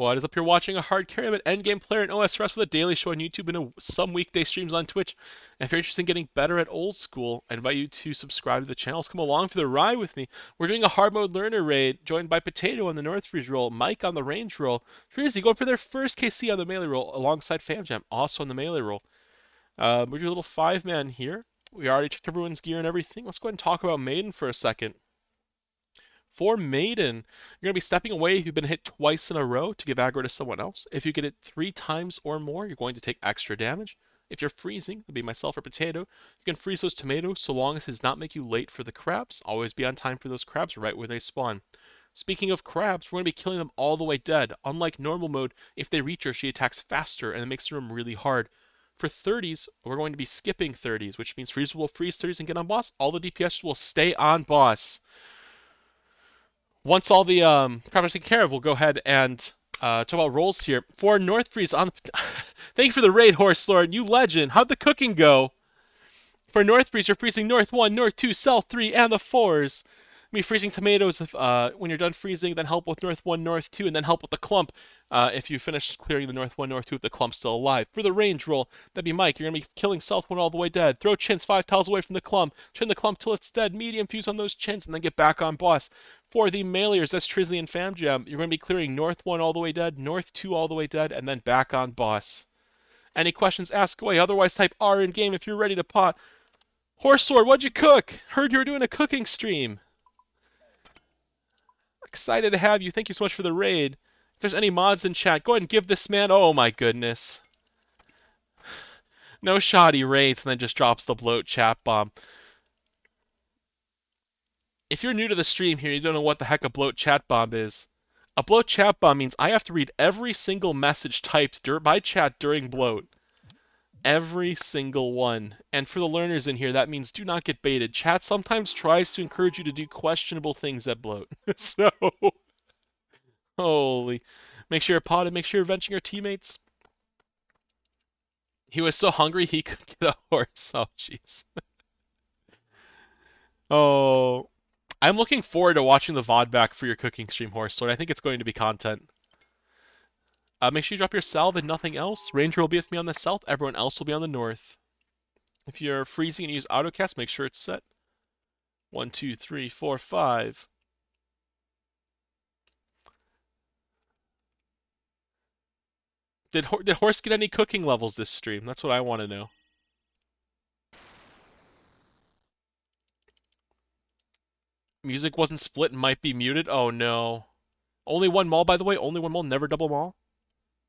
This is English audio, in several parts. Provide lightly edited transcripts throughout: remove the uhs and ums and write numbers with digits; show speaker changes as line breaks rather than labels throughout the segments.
What is up here watching a hard carry? I'm an endgame player in OSRS with a daily show on YouTube and some weekday streams on Twitch. And if you're interested in getting better at old school, I invite you to subscribe to the channel. Come along for the ride with me. We're doing a hard mode learner raid, joined by Potato on the North Freeze roll, Mike on the range roll, Freezy going for their first KC on the melee roll, alongside FamJam, also on the melee roll. We're doing a little 5-man here. We already checked everyone's gear and everything. Let's go ahead and talk about Maiden for a second. For Maiden, you're going to be stepping away if you've been hit twice in a row to give aggro to someone else. If you get it 3 times or more, you're going to take extra damage. If you're freezing, it'll be myself or Potato, you can freeze those tomatoes so long as it does not make you late for the crabs. Always be on time for those crabs right where they spawn. Speaking of crabs, we're going to be killing them all the way dead. Unlike normal mode, if they reach her, she attacks faster and it makes the room really hard. For 30s, we're going to be skipping 30s, which means Freezer will freeze 30s and get on boss. All the DPS will stay on boss. Once all the crap are taken care of, we'll go ahead and talk about rolls here. For North Freeze on the... Thank you for the raid, Horse Lord. You legend. How'd the cooking go? For North Freeze, you're freezing North 1, North 2, South 3, and the 4s. Me freezing tomatoes when you're done freezing, then help with North 1, North 2, and then help with the clump if you finish clearing the North 1, North 2 if the clump's still alive. For the range roll, that'd be Mike. You're going to be killing South 1 all the way dead. Throw chins 5 tiles away from the clump. Chin the clump till it's dead. Medium fuse on those chins, and then get back on boss. For the meleers, that's Trizzly and FamJam. You're going to be clearing North 1 all the way dead, North 2 all the way dead, and then back on boss. Any questions, ask away. Otherwise, type R in game if you're ready to pot. Horse Lord, what'd you cook? Heard you were doing a cooking stream. Excited to have you. Thank you so much for the raid. If there's any mods in chat, go ahead and give this man... Oh my goodness. No shoddy raids and then just drops the bloat chat bomb. If you're new to the stream here, you don't know what the heck a bloat chat bomb is. A bloat chat bomb means I have to read every single message typed by chat during bloat. Every single one. And for the learners in here, that means do not get baited. Chat sometimes tries to encourage you to do questionable things at bloat. So, holy. Make sure you're potted. Make sure you're venting your teammates. He was so hungry he could get a horse. Oh, jeez. Oh. I'm looking forward to watching the VOD back for your cooking stream, Horse Lord. I think it's going to be content. Make sure you drop your salve and nothing else. Ranger will be with me on the south. Everyone else will be on the north. If you're freezing and use autocast, make sure it's set. 1, 2, 3, 4, 5. Did Horse get any cooking levels this stream? That's what I want to know. Music wasn't split and might be muted. Oh no. Only one maul, by the way. Only one maul. Never double maul.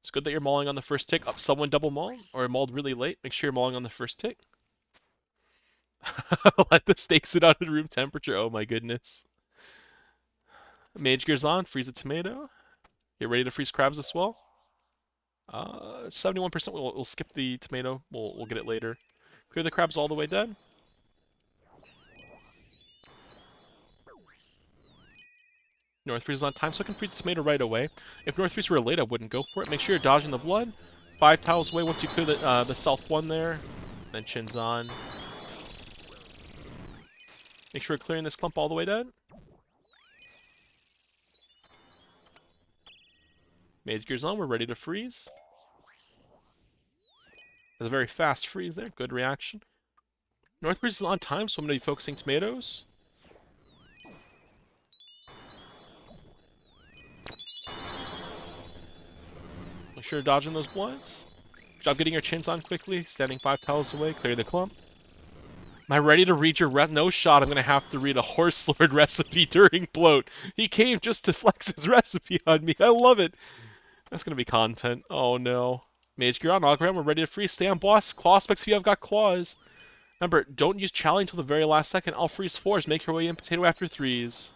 It's good that you're mauling on the first tick. Someone double maul or mauled really late. Make sure you're mauling on the first tick. Let the steak sit out at room temperature. Oh my goodness. Mage gear's on. Freeze a tomato. Get ready to freeze crabs as well. 71%. We'll skip the tomato. We'll get it later. Clear the crabs all the way dead. North Freeze is on time, so I can freeze the tomato right away. If North Freeze were late, I wouldn't go for it. Make sure you're dodging the blood. 5 tiles away once you clear the South 1 there. Then chins on. Make sure you're clearing this clump all the way dead. Mage gear's on, we're ready to freeze. There's a very fast freeze there, good reaction. North Freeze is on time, so I'm going to be focusing tomatoes. Make sure you're dodging those bloods. Good job getting your chins on quickly. Standing 5 tiles away. Clear the clump. Am I ready to read your no shot? I'm going to have to read a Horse Lord recipe during bloat. He came just to flex his recipe on me. I love it. That's going to be content. Oh no. Mage gear on. Auguram. We're ready to freeze. Stay on boss. Claw specs if you have got claws. Remember, don't use challenge until the very last second. I'll freeze 4s. Make your way in potato after 3s.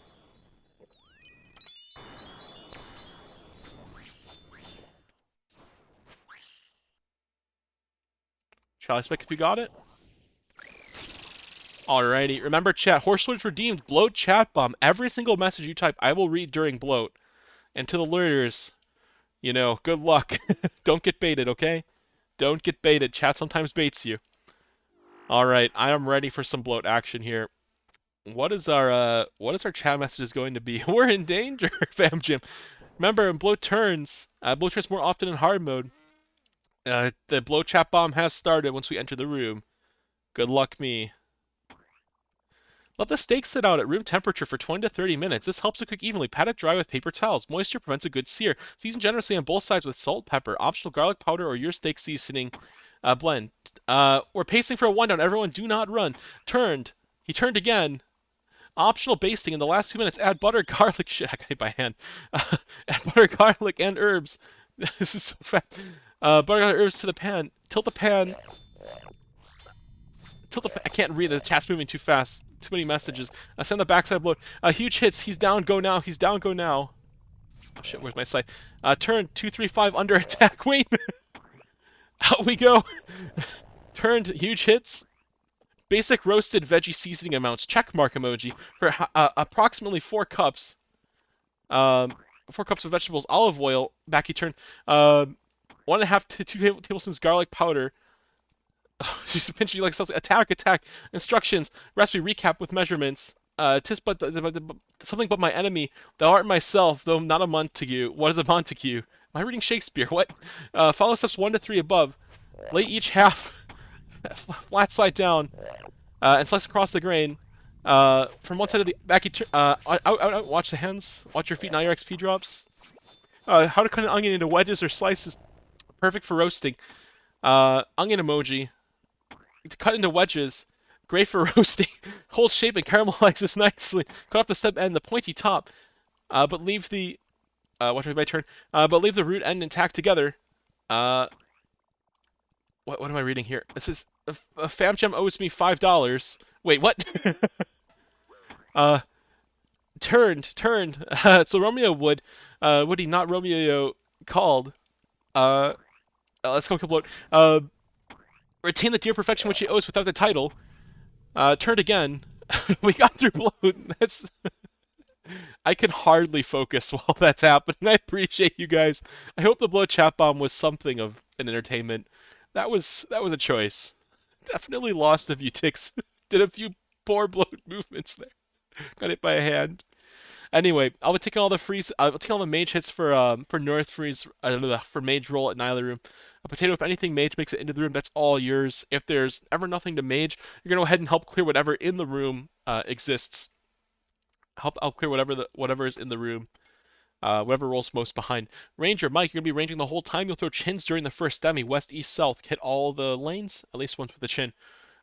Charlie spec if you got it. Alrighty. Remember chat, Horselord's redeemed bloat chat bomb. Every single message you type, I will read during bloat. And to the lurkers, you know, good luck. Don't get baited, okay? Don't get baited. Chat sometimes baits you. Alright, I am ready for some bloat action here. What is our chat messages going to be? We're in danger, FamJam. Remember, when blow turns more often in hard mode. The blow trap bomb has started once we enter the room. Good luck me. Let the steak sit out at room temperature for 20 to 30 minutes. This helps it cook evenly. Pat it dry with paper towels. Moisture prevents a good sear. Season generously on both sides with salt, pepper, optional garlic powder, or your steak seasoning blend. We're pacing for a 1-down. Everyone do not run. Turned. He turned again. Optional basting in the last 2 minutes. Add butter, garlic. Shit, I got hit by hand. Add butter, garlic, and herbs. This is so fast. Butter, garlic, herbs to the pan. Tilt the pan. I can't read. The chat's moving too fast. Too many messages. Send the backside blow. Huge hits. He's down. Go now. He's down. Go now. Oh shit. Where's my sight? Turn 2-3-5 under attack. Wait. Out we go. Turned. Huge hits. Basic roasted veggie seasoning amounts. Check mark emoji for approximately 4 cups. 4 cups of vegetables. Olive oil. Back you turn. 1.5 to 2 tablespoons garlic powder. She's pinching like cells. Attack. Instructions. Recipe recap with measurements. Tis but something but my enemy. Thou art myself, though not a Montague. What is a Montague? Am I reading Shakespeare? What? Follow steps 1 to 3 above. Lay each half flat side down, and slice across the grain. From one side of the back. Out. Watch the hands. Watch your feet. Now your XP drops. How to cut an onion into wedges or slices. Perfect for roasting. Onion emoji. To cut into wedges, great for roasting. Hold shape and caramelize this nicely. Cut off the stem end, the pointy top, but leave the watch my turn. But leave the root end intact together. What am I reading here? This is a FamGem owes me $5. Wait, what? Turned. So Romeo would he not Romeo called? Let's go upload. Retain the dear perfection which he owes without the title. Turned again. We got through blow. That's. I can hardly focus while that's happening. I appreciate you guys. I hope the blow chat bomb was something of an entertainment. That was a choice. Definitely lost a few ticks. Did a few poor blow movements there. Got hit by a hand. Anyway, I'll be taking all the freeze. I'll take all the mage hits for North Freeze for mage roll at Nyla room. A potato, if anything mage makes it into the room, that's all yours. If there's ever nothing to mage, you're gonna go ahead and help clear whatever in the room exists. Help clear whatever is in the room. Whatever rolls most behind. Ranger Mike, you're gonna be ranging the whole time. You'll throw chins during the first demi. West, east, south. Hit all the lanes, at least once with a chin.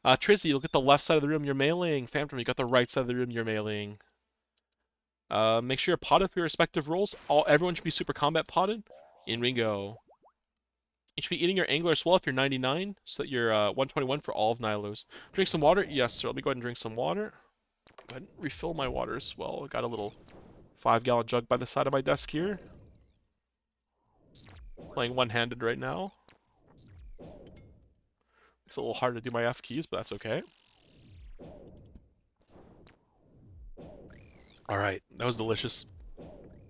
Trizzy, you'll get the left side of the room. You're meleeing. Phantom, you got the right side of the room. You're meleeing. Make sure you're potted for your respective roles. Everyone should be super combat potted. In we go. You should be eating your angler as well if you're 99, so that you're 121 for all of Nilo's. Drink some water? Yes, sir. Let me go ahead and drink some water. Go ahead and refill my water as well. I got a little 5-gallon jug by the side of my desk here. Playing one-handed right now. It's a little hard to do my F keys, but that's okay. Alright, that was delicious.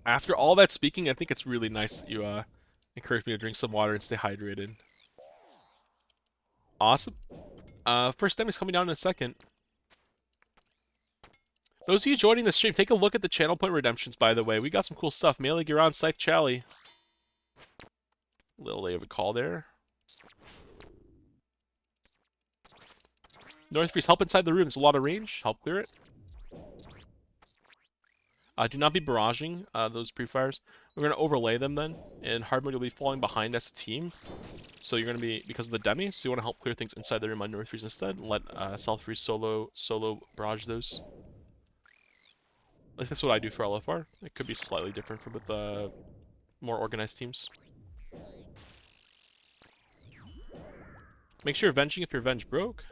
After all that speaking, I think it's really nice that you encourage me to drink some water and stay hydrated. Awesome. First demi's coming down in a second. Those of you joining the stream, take a look at the channel point redemptions, by the way. We got some cool stuff. Melee Giron, Scythe Chally. Little late of a call there. North Freeze, help inside the room. There's a lot of range. Help clear it. Do not be barraging those pre-fires. We're going to overlay them then. In hard mode, you'll be falling behind as a team. So you're going to be, because of the demi, so you want to help clear things inside the room on North Freeze instead. And let South Freeze solo barrage those. At least that's what I do for LFR. It could be slightly different for with the more organized teams. Make sure you're venging if your venge broke.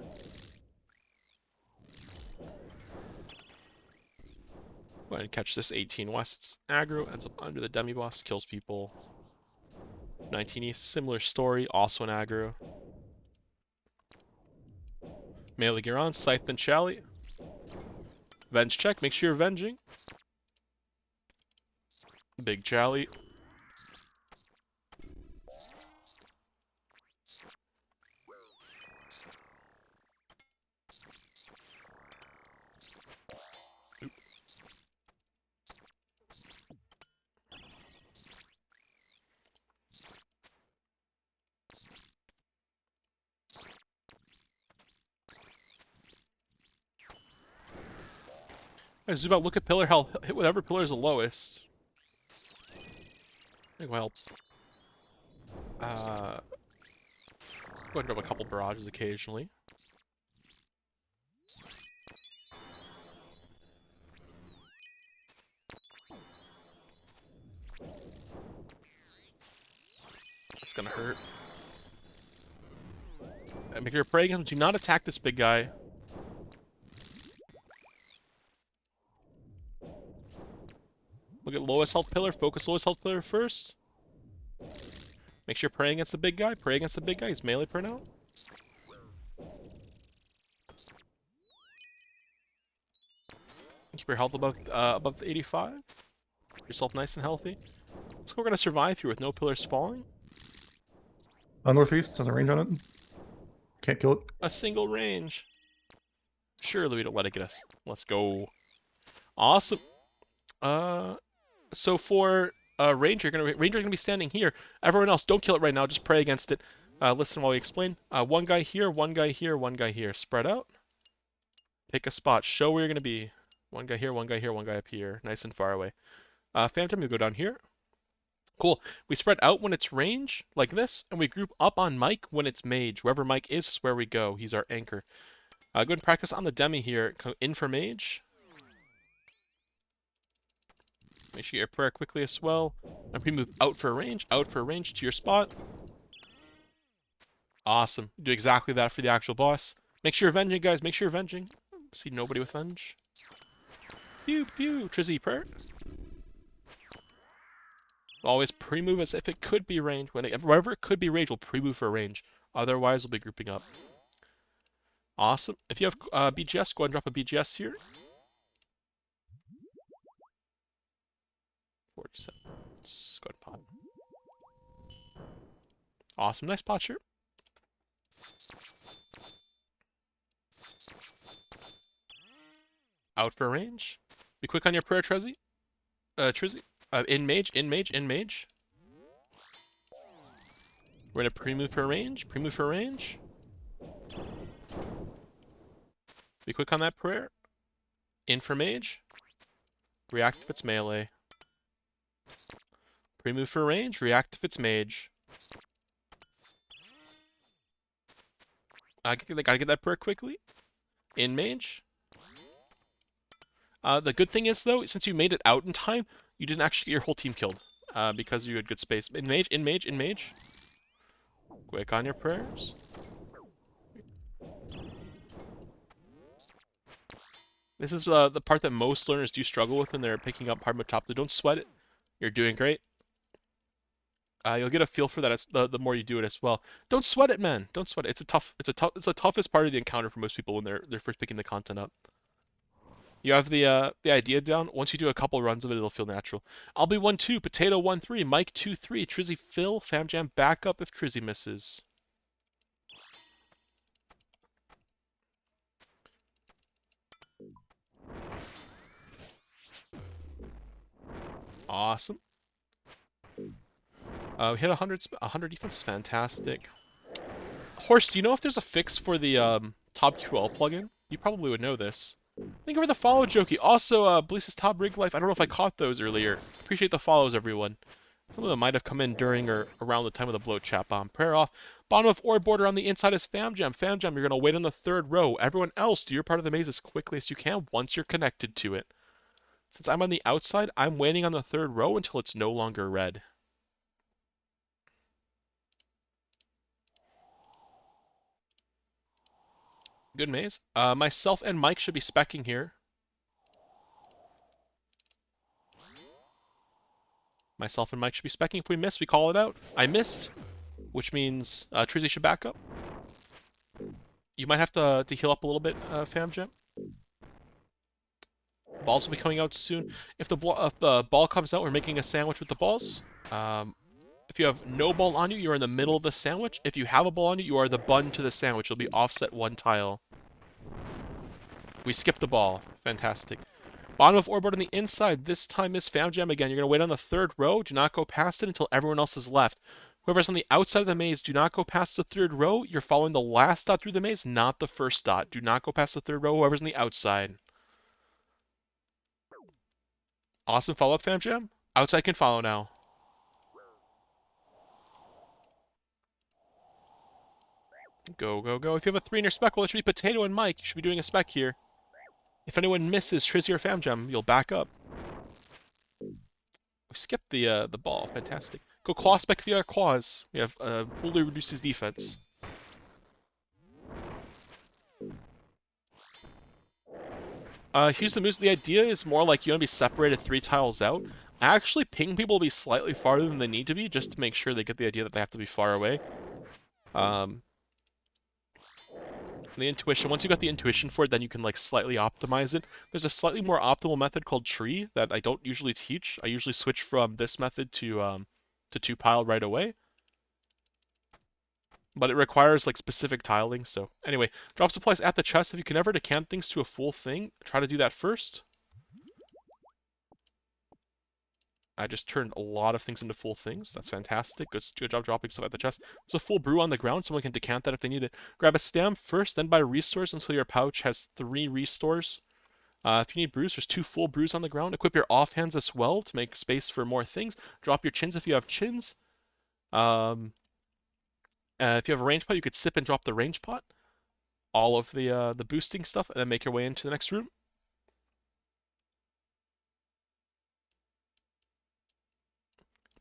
Go ahead and catch this 18 west. It's aggro, ends up under the demi boss, kills people. 19 east, similar story, also an aggro. Melee Giron, Scythe and Chally. Venge check, make sure you're venging. Big Chally. I zoom out, look at pillar health, hit whatever pillar is the lowest. I think will help. Go ahead and drop a couple barrages occasionally. That's gonna hurt. And make your prey against him. Do not attack this big guy. Look at lowest health pillar. Focus lowest health pillar first. Make sure you're praying against the big guy. Pray against the big guy. He's melee per now. Keep your health above 85. Keep yourself nice and healthy. So we're gonna survive here with no pillars falling.
Northeast has a range on it. Can't kill it.
A single range. Surely we don't let it get us. Let's go. Awesome. So for Ranger gonna be standing here. Everyone else, don't kill it right now. Just pray against it. Listen while we explain. One guy here, one guy here, one guy here. Spread out. Pick a spot. Show where you're gonna be. One guy here, one guy here, one guy up here. Nice and far away. Phantom, you go down here. Cool. We spread out when it's range, like this, and we group up on Mike when it's mage. Wherever Mike is where we go. He's our anchor. Go ahead and practice on the demi here. In for mage. Make sure you get your prayer quickly as well. And pre-move out for range to your spot. Awesome. Do exactly that for the actual boss. Make sure you're avenging, guys. Make sure you're avenging. See nobody with venge. Pew, pew. Trizzy, prayer. Always pre-move as if it could be range. Wherever it could be range, we'll pre-move for range. Otherwise, we'll be grouping up. Awesome. If you have BGS, go ahead and drop a BGS here. 47. Let's go ahead and pot. Awesome. Nice pot shirt. Out for range. Be quick on your prayer, Trizzy. In mage. We're gonna pre-move for range. Be quick on that prayer. In for mage. React if it's melee. Pre-move for range. React if it's mage. I gotta get that prayer quickly. In mage. The good thing is though, since you made it out in time, you didn't actually get your whole team killed. Because you had good space. In mage. Quick on your prayers. This is the part that most learners do struggle with when they're picking up hard mode top. Don't sweat it. You're doing great. You'll get a feel for that the more you do it as well. Don't sweat it, man. Don't sweat it. It's the toughest part of the encounter for most people when they're first picking the content up. You have the idea down. Once you do a couple runs of it, it'll feel natural. I'll be 1-2, Potato 1-3, Mike 2-3, Trizzy Phil, FamJam back up if Trizzy misses. Awesome. We hit 100 defense is fantastic. Horse, do you know if there's a fix for the top QL plugin? You probably would know this. Thank you for the follow, Jokey. Also, Blisa's Top Rig Life. I don't know if I caught those earlier. Appreciate the follows, everyone. Some of them might have come in during or around the time of the bloat chat bomb. Prayer off. Bottom of orb border on the inside is FamJam. FamJam, you're going to wait on the third row. Everyone else, do your part of the maze as quickly as you can once you're connected to it. Since I'm on the outside, I'm waiting on the third row until it's no longer red. Good maze. Myself and Mike should be specking here. Myself and Mike should be specking. If we miss, we call it out. I missed, which means Trizzy should back up. You might have to heal up a little bit, FamJam. Balls will be coming out soon. If the ball comes out, we're making a sandwich with the balls. If you have no ball on you, you're in the middle of the sandwich. If you have a ball on you, you are the bun to the sandwich. You'll be offset one tile. We skipped the ball. Fantastic. Bottom of orb on the inside. This time is FamJam again. You're going to wait on the third row. Do not go past it until everyone else is left. Whoever's on the outside of the maze, do not go past the third row. You're following the last dot through the maze, not the first dot. Do not go past the third row, whoever's on the outside. Awesome follow-up, Fam Jam. Outside can follow now. Go, go, go. If you have a 3 in your spec, well, it should be Potato and Mike. You should be doing a spec here. If anyone misses Trizzy or Fam Jam, you'll back up. We skipped the ball. Fantastic. Go claw spec if you have claws. We have fully reduces defense. Here's the moves. The idea is more like you want to be separated 3 tiles out. I actually ping people to be slightly farther than they need to be, just to make sure they get the idea that they have to be far away. The intuition, once you got the intuition for it, then you can like slightly optimize it. There's a slightly more optimal method called tree that I don't usually teach. I usually switch from this method to 2 pile right away. But it requires like specific tiling, so anyway, drop supplies at the chest. If you can ever decant things to a full thing, try to do that first. I just turned a lot of things into full things. That's fantastic. Good job dropping stuff at the chest. There's a full brew on the ground. Someone can decant that if they need it. Grab a stem first, then buy restores until your pouch has 3 restores. If you need brews, there's 2 full brews on the ground. Equip your offhands as well to make space for more things. Drop your chins if you have chins. If you have a range pot, you could sip and drop the range pot. All of the boosting stuff, and then make your way into the next room.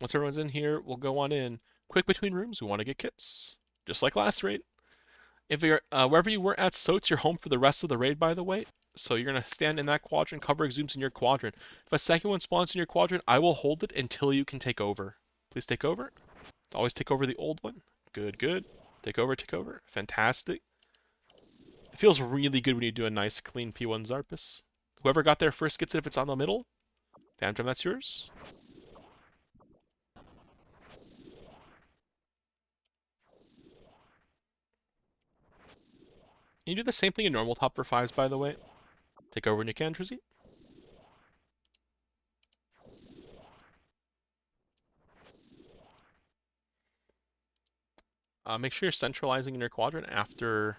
Once everyone's in here, we'll go on in. Quick between rooms, we want to get kits. Just like last raid. If you're wherever you were at So it's your home for the rest of the raid, by the way. So you're gonna stand in that quadrant, cover exhumes in your quadrant. If a second one spawns in your quadrant, I will hold it until you can take over. Please take over. Always take over the old one. Good, good. Take over, take over. Fantastic. It feels really good when you do a nice clean P1 Zarpus. Whoever got there first gets it if it's on the middle. Phantom, that's yours. You do the same thing in normal top for 5s, by the way. Take over when you can, Trizzy. Make sure you're centralizing in your quadrant after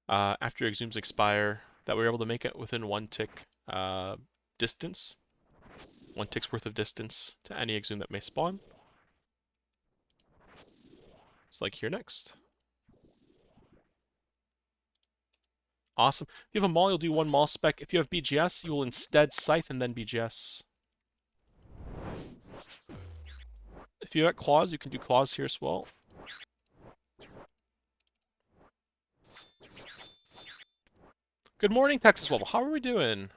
your exhumes expire, that we're able to make it within 1 tick distance. 1 tick's worth of distance to any exhume that may spawn. It's like here next. Awesome. If you have a maul, you'll do 1 maul spec. If you have BGS, you will instead scythe and then BGS. If you have claws, you can do claws here as well. Good morning, Texas Wobble. How are we doing?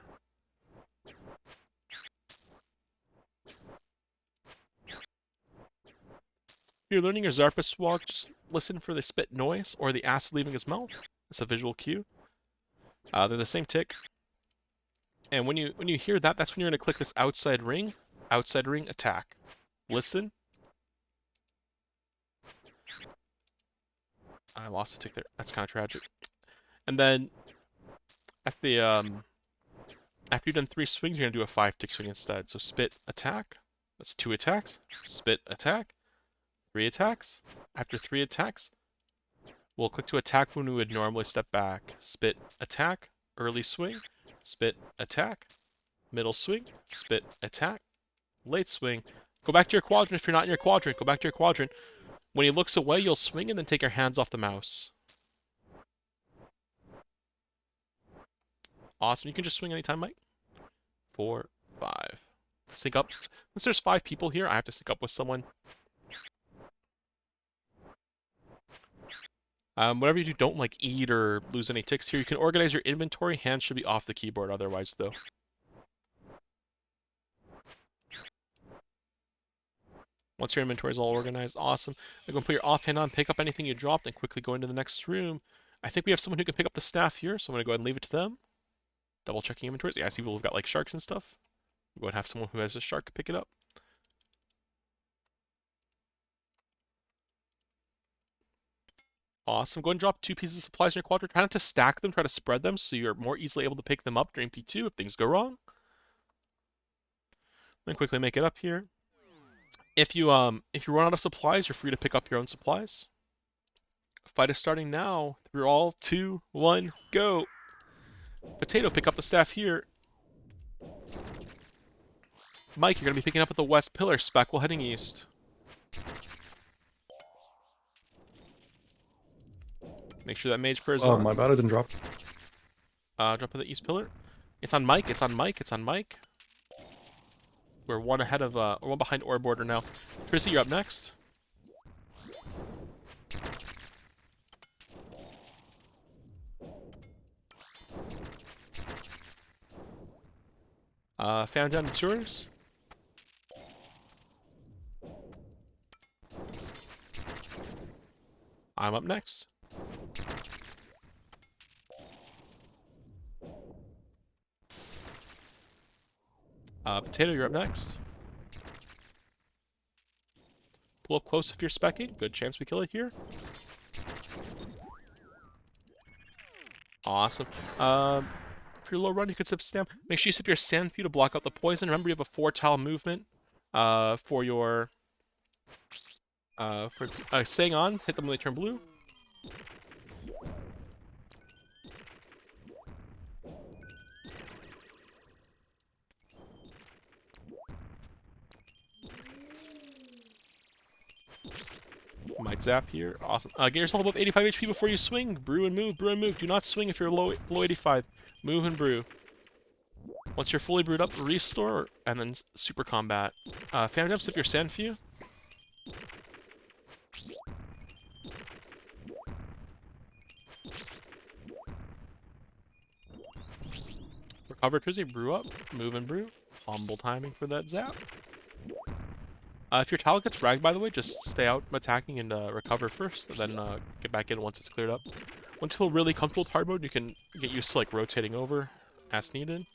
If you're learning your Zarpus walk, just listen for the spit noise or the acid leaving his mouth. It's a visual cue. They're the same tick. And when you hear that, that's when you're going to click this outside ring, attack. Listen. I lost a tick there. That's kind of tragic. And then at the after you've done 3 swings, you're going to do a 5 tick swing instead. So spit, attack. That's 2 attacks. Spit, attack. 3 attacks. After 3 attacks, we'll click to attack when we would normally step back. Spit, attack, early swing, spit, attack, middle swing, spit, attack, late swing. Go back to your quadrant if you're not in your quadrant. Go back to your quadrant. When he looks away, you'll swing and then take your hands off the mouse. Awesome. You can just swing anytime, Mike. 4, 5. Sync up. Since there's 5 people here, I have to sync up with someone. Whatever you do, don't like eat or lose any ticks here. You can organize your inventory. Hands should be off the keyboard otherwise, though. Once your inventory is all organized, awesome. You're going to put your offhand on, pick up anything you dropped, and quickly go into the next room. I think we have someone who can pick up the staff here, so I'm going to go ahead and leave it to them. Double checking inventories. Yeah, I see people who've got like sharks and stuff. We'll go ahead and have someone who has a shark pick it up. Awesome. Go ahead and drop 2 pieces of supplies in your quadrant. Try not to stack them, try to spread them so you're more easily able to pick them up during P2 if things go wrong. Then quickly make it up here. If you run out of supplies, you're free to pick up your own supplies. Fight is starting now. 3, 2, 1, go. Potato, pick up the staff here. Mike, you're going to be picking up at the west pillar. Speckle heading east. Make sure that mage prayer is
Oh,
on.
my bad, I didn't drop.
Drop at the east pillar. It's on Mike. It's on Mike. It's on Mike. We're one ahead of, or one behind Ore Border now. Trizzy, you're up next. Found down, it's yours. I'm up next. Potato, you're up next. Pull up close if you're specking. Good chance we kill it here. Awesome. For your low run, you could sip stamp. Make sure you sip your sand few to block out the poison. Remember, you have a 4-tile movement. For your staying on, hit them when they turn blue. Might zap here. Awesome. Get yourself above 85 HP before you swing. Brew and move. Brew and move. Do not swing if you're below 85. Move and brew. Once you're fully brewed up, restore and then super combat. Fan jumps if you're sand few. Recover Trizzy, brew up, move and brew. Fumble timing for that zap. If your tile gets ragged, by the way, just stay out attacking and recover first, and then get back in once it's cleared up. Once you feel really comfortable with hard mode, you can get used to like rotating over as needed.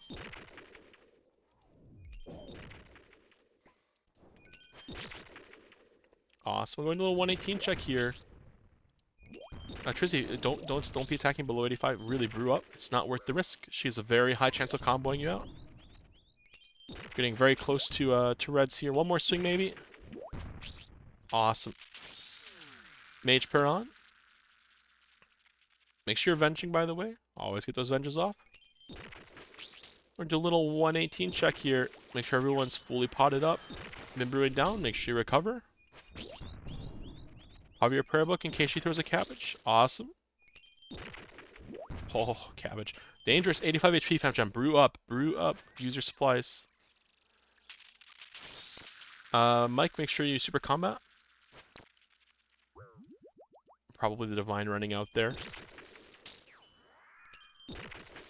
Awesome. We're going to a little 118 check here. Trizzy, don't be attacking below 85. Really brew up. It's not worth the risk. She has a very high chance of comboing you out. Getting very close to reds here. One more swing maybe. Awesome. Mage pair on. Make sure you're venging, by the way. Always get those venges off. We're do a little 118 check here. Make sure everyone's fully potted up. Been brewing down. Make sure you recover. Have your prayer book in case she throws a cabbage. Awesome. Oh, cabbage. Dangerous. 85 HP, fam jam. Brew up. Brew up. Use your supplies. Mike, make sure you super combat. Probably the divine running out there.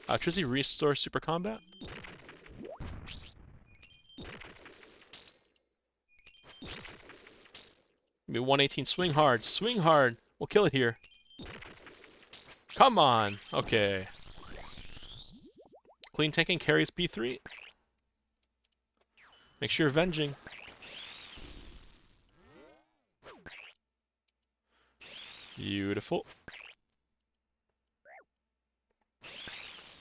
Trizzy, restore super combat. Maybe 118. Swing hard. Swing hard. We'll kill it here. Come on. Okay. Clean tanking carries P3. Make sure you're avenging. Beautiful.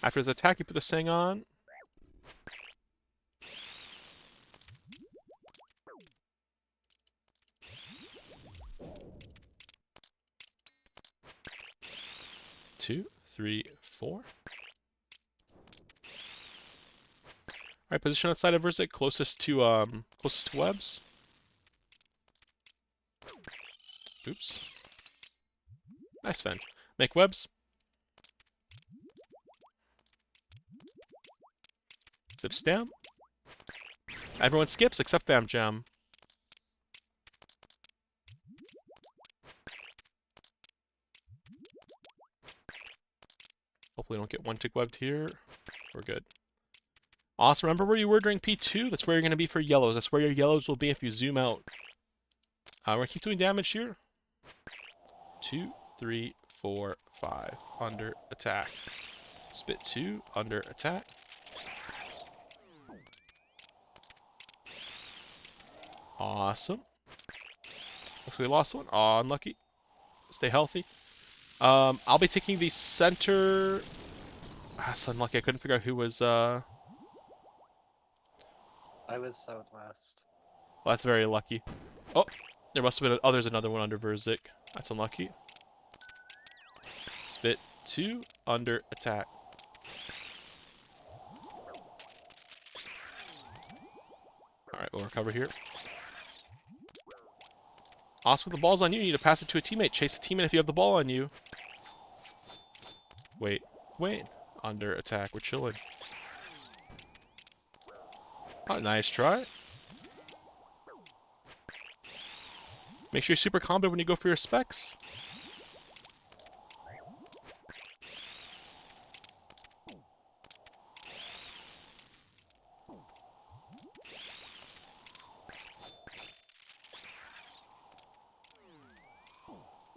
After his attack, you put the Sang on. Two, three, four. Alright, position on the side of Verzik, closest to webs. Oops. Nice Ven. Make webs. Zip stamp. Everyone skips except Bam Jam. Hopefully we don't get one tick webbed here. We're good. Awesome. Remember where you were during P2? That's where you're going to be for yellows. That's where your yellows will be if you zoom out. We're going to keep doing damage here. 2, 3, 4, 5. Under attack. Spit 2. Under attack. Awesome. Looks like we lost one. Aw, unlucky. Stay healthy. I'll be taking the center. That's unlucky. I couldn't figure out who was.
I was southwest.
Well, that's very lucky. Oh, there must have been. Oh, there's another one under Verzik. That's unlucky. Spit 2. Under attack. We'll recover here. Also, with the ball's on you, you need to pass it to a teammate. Chase a teammate if you have the ball on you. Wait, wait. Under attack, we're chilling. Oh, nice try. Make sure you're super combo when you go for your specs.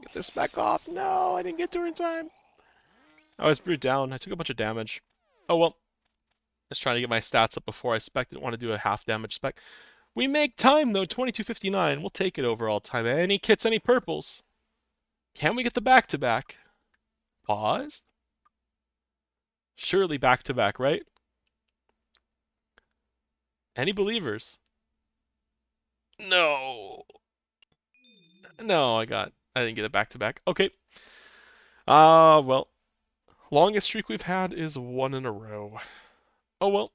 Get this back off. No, I didn't get to her in time. I was brewed down. I took a bunch of damage. Oh well. Just trying to get my stats up before I spec. Didn't want to do a half damage spec. We make time though, 22:59. We'll take it overall time. Any kits, any purples? Can we get the back-to-back? Pause. Surely back-to-back, right? Any believers? No. No, I didn't get it back-to-back. Okay. Well. Longest streak we've had is 1 in a row. Oh well.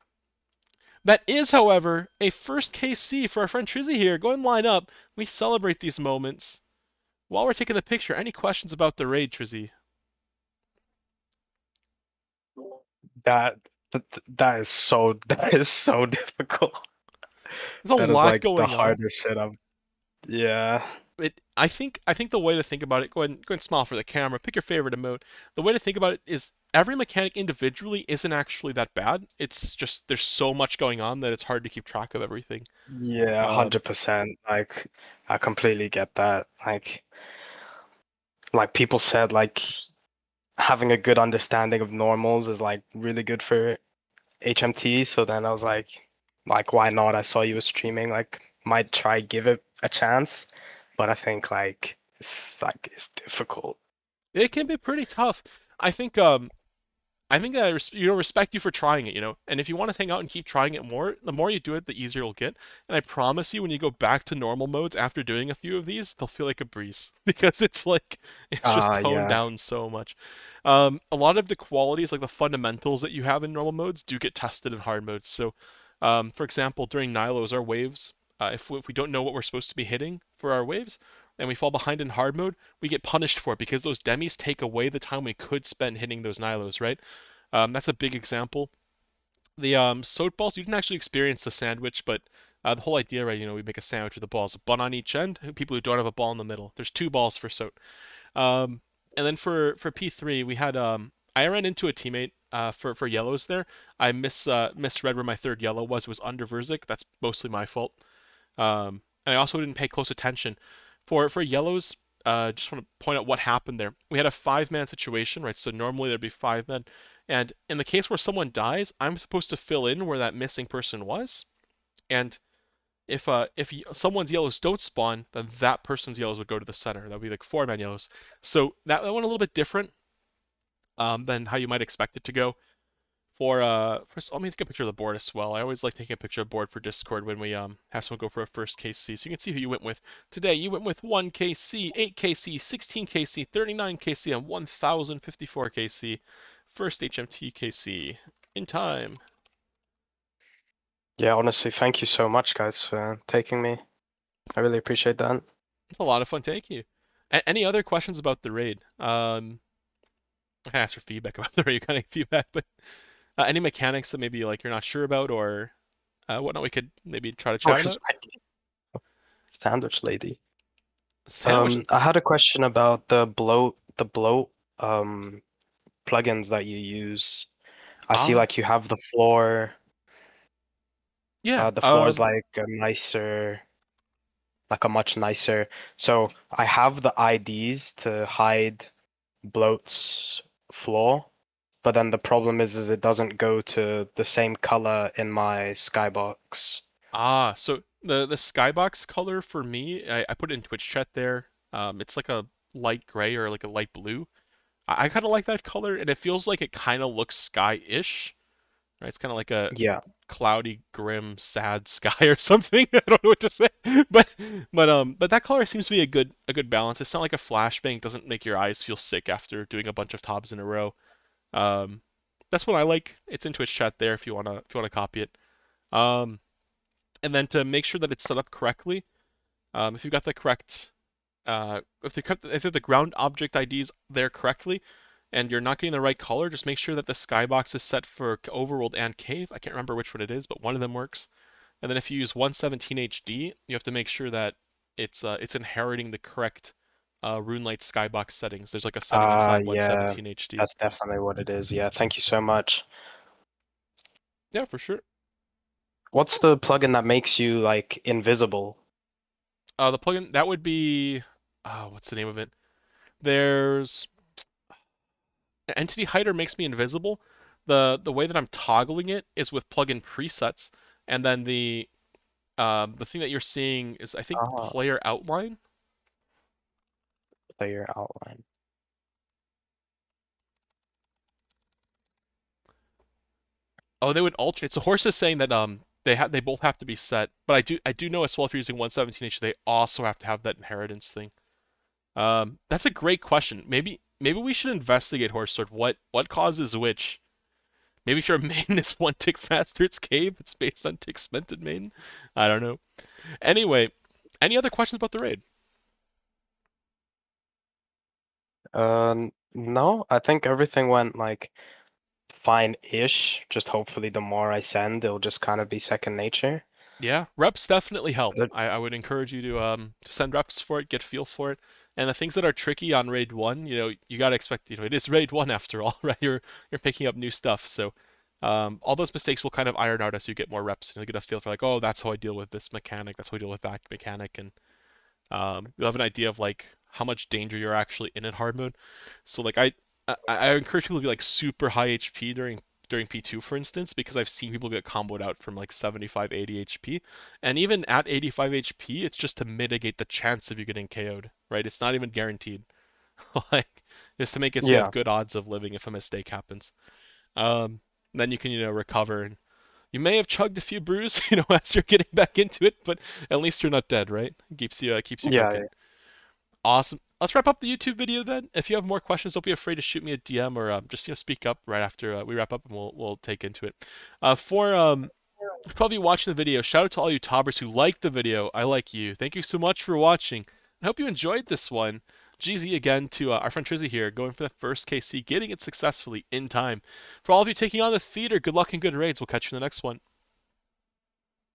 That is, however, a first KC for our friend Trizzy here. Go and line up. We celebrate these moments. While we're taking the picture, any questions about the raid, Trizzy?
That that is so that is so difficult.
There's a
That is
lot
like the
going on.
hardest shit I've. Yeah.
I think the way to think about it, go ahead and smile for the camera, pick your favorite emote. The way to think about it is every mechanic individually isn't actually that bad. It's just there's so much going on that it's hard to keep track of everything.
Yeah,
Um,
100%. Like, I completely get that. Like people said, like having a good understanding of normals is like really good for HMT. So then I was like why not? I saw you were streaming, like might try give it a chance, but I think it's difficult.
it can be pretty tough. I think respect you for trying it, And if you want to hang out and keep trying it more, the more you do it, the easier it'll get. And I promise you, when you go back to normal modes after doing a few of these, they'll feel like a breeze because it's just toned
Yeah.
down so much. A lot of the qualities, like the fundamentals that you have in normal modes, do get tested in hard modes. So, for example, during Nilos, our waves, if we don't know what we're supposed to be hitting for our waves, and we fall behind in hard mode, we get punished for it because those demis take away the time we could spend hitting those Nilos, right? That's a big example. The soap balls, you didn't actually experience the sandwich, but the whole idea, right? We make a sandwich with the balls, a bun on each end. People who don't have a ball in the middle. There's 2 balls for soap. And then for P3, we had I ran into a teammate for yellows there. I misread where my third yellow was. It was under Verzik. That's mostly my fault. And I also didn't pay close attention. For yellows, just want to point out what happened there. We had a 5-man situation, right? So normally there'd be 5 men, and in the case where someone dies, I'm supposed to fill in where that missing person was. And if someone's yellows don't spawn, then that person's yellows would go to the center. That would be like 4-man yellows. So that went a little bit different than how you might expect it to go. Let me take a picture of the board as well. I always like taking a picture of the board for Discord when we have someone go for a first KC, so you can see who you went with. Today you went with 1 KC, 8 KC, 16 KC, 39 KC, and 1054 KC. First HMT KC in time.
Yeah, honestly, thank you so much, guys, for taking me. I really appreciate that.
It's a lot of fun. Thank you. Any other questions about the raid? I can ask for feedback about the raid. You kind of feedback, but any mechanics that maybe like you're not sure about or whatnot, we could maybe try to chat
Where's
about.
my sandwich lady?
Sandwich.
I had a question about the bloat plugins that you use. I see
Ah,
like you have the floor.
yeah.
The floor is like a much nicer. So I have the IDs to hide bloat's floor, but then the problem is it doesn't go to the same color in my skybox.
So the skybox color for me, I put it in Twitch chat there. It's like a light gray or like a light blue. I kind of like that color, and it feels like it kind of looks sky-ish. Right? It's kind of like a
Yeah.
cloudy, grim, sad sky or something. I don't know what to say, but but that color seems to be a good balance. It's not like a flashbang. Doesn't make your eyes feel sick after doing a bunch of tobs in a row. Um, that's what I like. It's in Twitch chat there if you wanna copy it. Um, and then to make sure that it's set up correctly, if you've got the correct if the ground object IDs there correctly, and you're not getting the right color, just make sure that the skybox is set for overworld and cave. I can't remember which one it is, but one of them works. And then if you use 117 HD, you have to make sure that it's inheriting the correct RuneLight skybox settings. There's like a setting inside
Yeah,
117 HD.
that's definitely what it is. Yeah, thank you so much.
Yeah, for sure.
What's the plugin that makes you like invisible?
The plugin that would be what's the name of it? There's Entity Hider makes me invisible. The way that I'm toggling it is with plugin presets, and then the thing that you're seeing is I think
Ah,
player outline.
player outline.
Oh, they would alternate. So Horse is saying that they both have to be set, but I do know as well if you're using 117H they also have to have that inheritance thing. That's a great question. Maybe we should investigate Horse Sword. What causes which? Maybe if your main is one tick faster, it's cave. It's based on tick spent in main. I don't know. Anyway, any other questions about the raid?
No, I think everything went like fine-ish. Just hopefully the more I send, it'll just kind of be second nature.
Yeah, reps definitely help.
But
I would encourage you to send reps for it, get feel for it. And the things that are tricky on raid one, you gotta expect, it is raid one after all, right? You're picking up new stuff, so all those mistakes will kind of iron out as you get more reps, and you'll get a feel for like, oh, that's how I deal with this mechanic, that's how I deal with that mechanic, and you'll have an idea of like how much danger you're actually in hard mode. So like I encourage people to be like super high HP during P2 for instance, because I've seen people get comboed out from like 75, 80 HP, and even at 85 HP, it's just to mitigate the chance of you getting KO'd, right? It's not even guaranteed, like just to make it so you have
yeah,
good odds of living if a mistake happens. Um, then you can recover and you may have chugged a few brews, as you're getting back into it, but at least you're not dead, right? Keeps you
yeah.
cooking. Awesome. Let's wrap up the YouTube video then. If you have more questions, don't be afraid to shoot me a DM or just speak up right after we wrap up, and we'll take into it. For probably watching the video, shout out to all you tobbers who liked the video. I like you. Thank you so much for watching. I hope you enjoyed this one. GZ again to our friend Trizzy here, going for the first KC, getting it successfully in time. For all of you taking on the theater, good luck and good raids. We'll catch you in the next one.